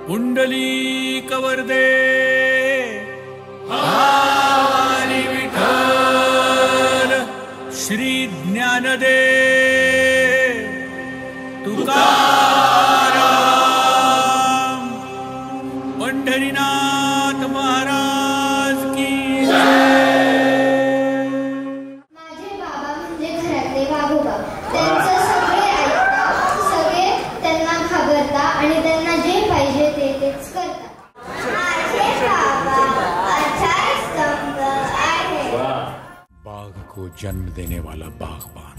पुंडलिक वरदे हरी विठ्ठल श्री ज्ञानदेव तुकाराम पंढरीनाथ महाराज की माझे बाबा म्हणजे घरातले वाघोबा. त्यांचं सगळे ऐकता, सगळे त्यांना घाबरता आणि त्यांना जे पाहिजे तेच करतात. माझे बाबा अचार स्तंभ आहे. बाघ को जन्म देने वाला बागबान,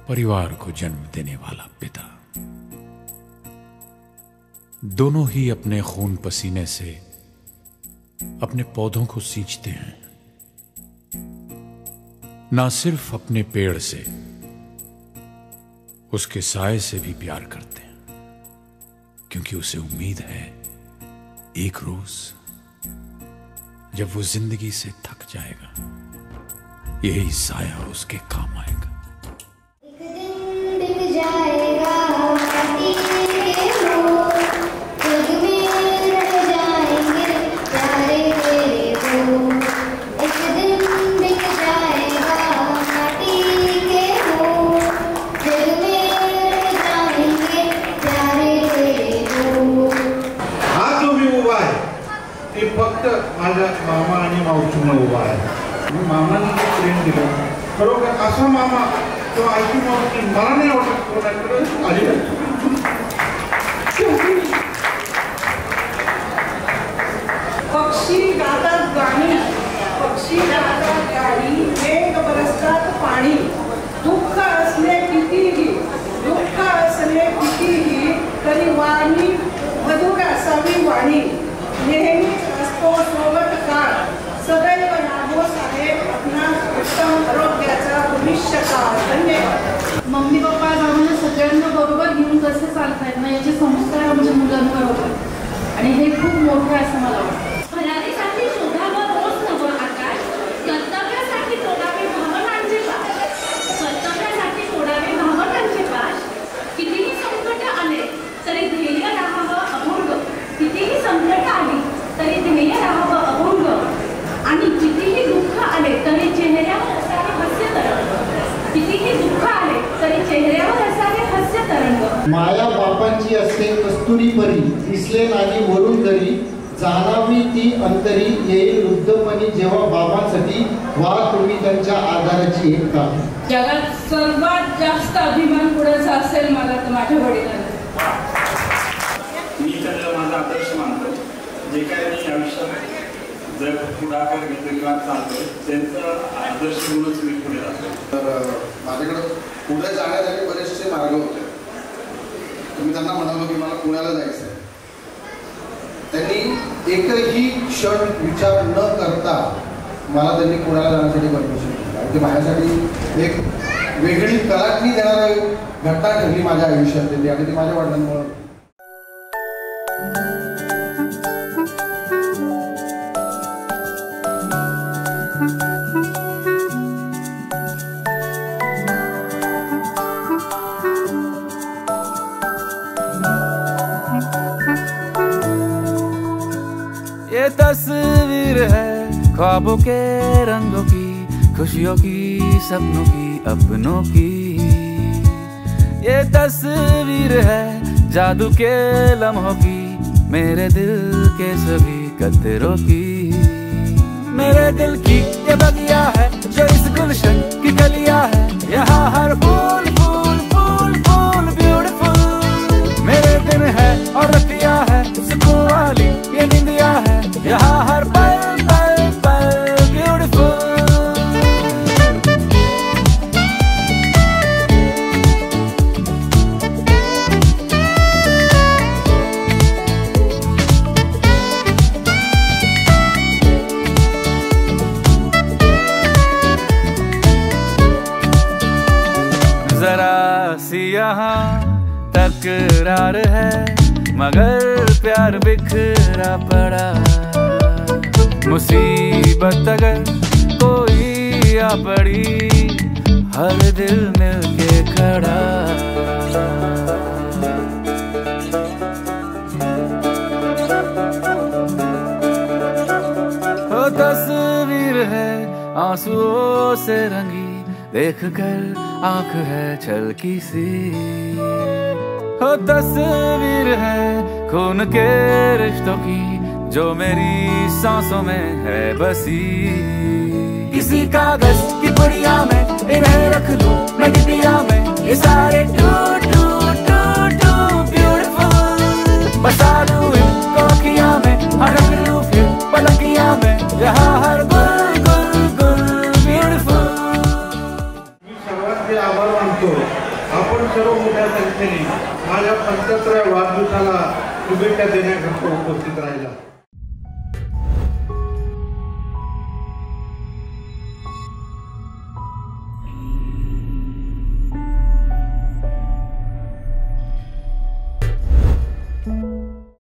परिवार को जन्म देने वाला पिता, दोनों ही अपने खून पसीने से अपने पौधों को सींचते हैं. ना सिर्फ अपने पेड़ से, उसके साए से भी प्यार करते हैं, क्योंकि उसे उम्मीद है एक रोज जब वो जिंदगी से थक जाएगा, यही साया उसके काम आएगा. एक दिन दिख जाएगा माटी के फूल, जग में रह जाएंगे प्यारे तेरे फूल. एक दिन दिख जाएगा माटी के फूल, जग में रह जाएंगे प्यारे तेरे फूल. हा जो मी उभा आहे ते फक्त माझ्या मामा आणि मावशीमुळे उभा आहे. मी मामाने जे प्रेम दिलं, खरोखर असा मामा किंवा आईची मावशी मला नाही वाटत कोणाकडे आली नाही. पक्षी गातात गाणी, पक्षी गातात गाणी, मेघ बरसतात पाणी. दुःख असले कितीही, दुःख असले कितीही, तरी वाणी मधुर असावी वाणी. नेहमीच असतो सोबत काळ, सदैव नामो साहेब आपणास उत्तम आरोग्याचा भविष्यकाळ. धन्यवाद. मम्मी पप्पा आम्हाला सगळ्यांना बरोबर घेऊन कसे चालतायत ना याचे संस्कार आमच्या मुलांबरोबर, आणि हे खूप मोठे असं मला वाटतं. भरारीसाठी शोधावं रोज नवं आकाश, कर्तव्यासाठी तोडावे भावनांचे पाश, कर्तव्यासाठी तोडावे भावनांचे पाश. कितीही संकट आले तरी ध्येय राहावं अभंग, कितीही संकट आली तरी ध्येय राहावं अभंग, आणि कितीही दुःख आले तरी चेहऱ्यावर असावे हास्य तरंग, कितीही दुःख आले तरी चेहऱ्यावर असावे हास्य तरंग. माया बापांची असते कस्तुरी परी, दिसले नाही वरून घरी, जाणावी ती अंतरी, येईल वृद्धपणी जेव्हा बाबांसाठी व्हा तुम्ही त्यांच्या आधाराची एक काम. जगात सर्वात जास्त अभिमान कुणाचा असेल मला तर माझ्या वडिलांचा. मी त्यांना माझा आदर्श मानतो. जे काय मी आयुष्यात जर पुढाकार घेतो किंवा चालतो त्यांचा आदर्श म्हणूनच मी पुढे जातो. तर माझ्याकडं पुढे जाण्यासाठी बरेचसे मार्ग होते. मी त्यांना म्हणालो की मला पुण्याला जायचं आहे. त्यांनी एकही क्षण विचार न करता मला त्यांनी पुण्याला जाण्यासाठी परमिशन दिली. आणि ते माझ्यासाठी एक वेगळी कलाटणी देणारी घटना ठरली माझ्या आयुष्यातली, आणि ती माझ्या वडिलांमुळे. ये तस्वीर है ख्वाबों के रंगों की, खुशियों की, सपनों की, अपनों की. ये तस्वीर है जादू के लम्हों की, मेरे दिल के सभी कतरों की. मेरे दिल की ये बगिया है जो इस गुलशन की गलियां है, यहाँ हर फूल फूल फूल फूल ब्यूटीफुल. मेरे दिन है और रतियां है, सुकून वाली ये निंदिया है, यहाँ हर पल पल पल ब्यूटीफुल. जरा सी यहाँ तकरार है, मगर प्यार बिखरा पड़ा. मुसीबत अगर कोई आ पड़ी, हर दिल मिलके खड़ा. देख कर आंख है छलकी सी। हो तस्वीर है खून के रिश्तों की जो मेरी सांसों में है बसी। किसी कागज की पुड़िया में इन्हें रख लूं मैं डिबिया में, ये सारे too too too too beautiful. बसा लूं इनको अखियां में, रख लूं फिर पलकियां में, यहाँ हर गुल गुल गुल ब्यूटीफुल। मी सर्वात आभार मानतो आपण सर्व मोठ्या संख्येने माझ्या 75व्या वाढदिवसाला शुभेच्छा देण्याकरता उपस्थित राहिला।